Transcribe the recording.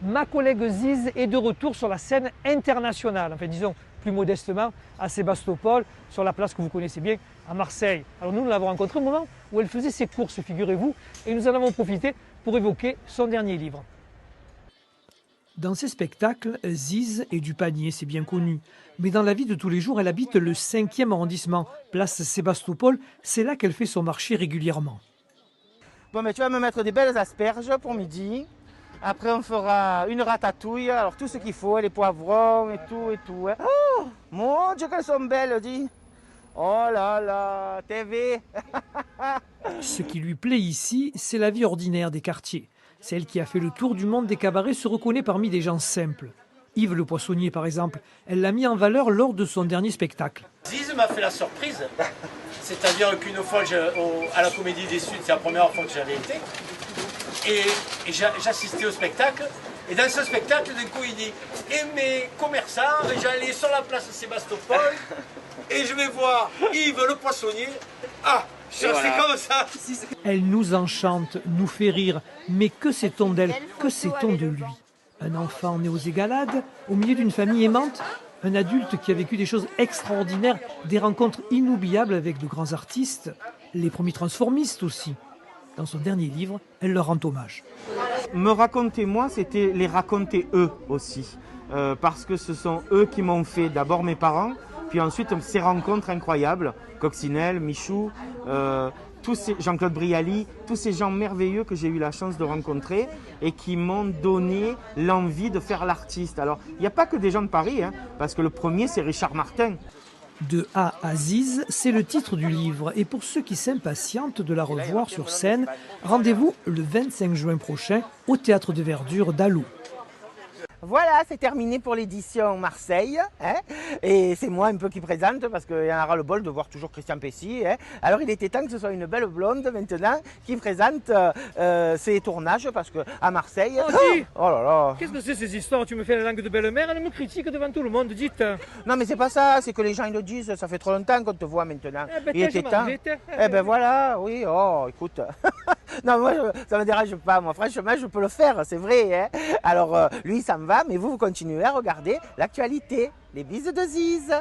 ma collègue Ziz est de retour sur la scène internationale, enfin disons plus modestement à Sébastopol, sur la place que vous connaissez bien, à Marseille. Alors nous l'avons rencontrée au moment où elle faisait ses courses, figurez-vous, et nous en avons profité pour évoquer son dernier livre. Dans ses spectacles, Ziz est du panier, c'est bien connu. Mais dans la vie de tous les jours, elle habite le 5e arrondissement, place Sébastopol. C'est là qu'elle fait son marché régulièrement. Bon, mais tu vas me mettre des belles asperges pour midi. Après, on fera une ratatouille. Alors, tout ce qu'il faut, les poivrons et tout. Hein. Oh, mon Dieu, qu'elles sont belles, dis. Oh là là, TV. Ce qui lui plaît ici, c'est la vie ordinaire des quartiers. Celle qui a fait le tour du monde des cabarets se reconnaît parmi des gens simples. Yves le Poissonnier, par exemple, elle l'a mis en valeur lors de son dernier spectacle. Ziz m'a fait la surprise. C'est-à-dire qu'une fois à la Comédie des Suds, c'est la première fois que j'avais été. Et j'assistais au spectacle. Et dans ce spectacle, d'un coup, il dit « Et mes commerçants, j'allais sur la place Sébastopol et je vais voir Yves le Poissonnier. Ah, c'est comme ça !» Elle nous enchante, nous fait rire. Mais que sait-on d'elle? Que sait-on de lui? Un enfant né aux Égalades, au milieu d'une famille aimante? Un adulte qui a vécu des choses extraordinaires, des rencontres inoubliables avec de grands artistes, les premiers transformistes aussi. Dans son dernier livre, elle leur rend hommage. Me raconter moi, c'était les raconter eux aussi. Parce que ce sont eux qui m'ont fait d'abord mes parents, puis ensuite ces rencontres incroyables, Coccinelle, Michou, Jean-Claude Brialy, tous ces gens merveilleux que j'ai eu la chance de rencontrer et qui m'ont donné l'envie de faire l'artiste. Alors, il n'y a pas que des gens de Paris, hein, parce que le premier, c'est Richard Martin. De A à Ziz, c'est le titre du livre. Et pour ceux qui s'impatientent de la revoir sur scène, rendez-vous le 25 juin prochain au Théâtre de Verdure d'Alou. Voilà, c'est terminé pour l'édition Marseille. Hein, et c'est moi un peu qui présente parce qu'il y en aura le bol de voir toujours Christian Pessy. Hein. Alors il était temps que ce soit une belle blonde maintenant qui présente ses tournages parce qu'à Marseille... Oh là là. Qu'est-ce que c'est ces histoires? Tu me fais la langue de belle-mère, elle me critique devant tout le monde, dites. Non mais c'est pas ça, c'est que les gens ils le disent, ça fait trop longtemps qu'on te voit maintenant. Il était temps. Eh ben voilà, oui, oh écoute... Non, moi, ça ne me dérange pas. Moi, franchement, je peux le faire, c'est vrai. Hein. Alors, lui, ça me va, mais vous continuez à regarder l'actualité. Les bises de Ziz.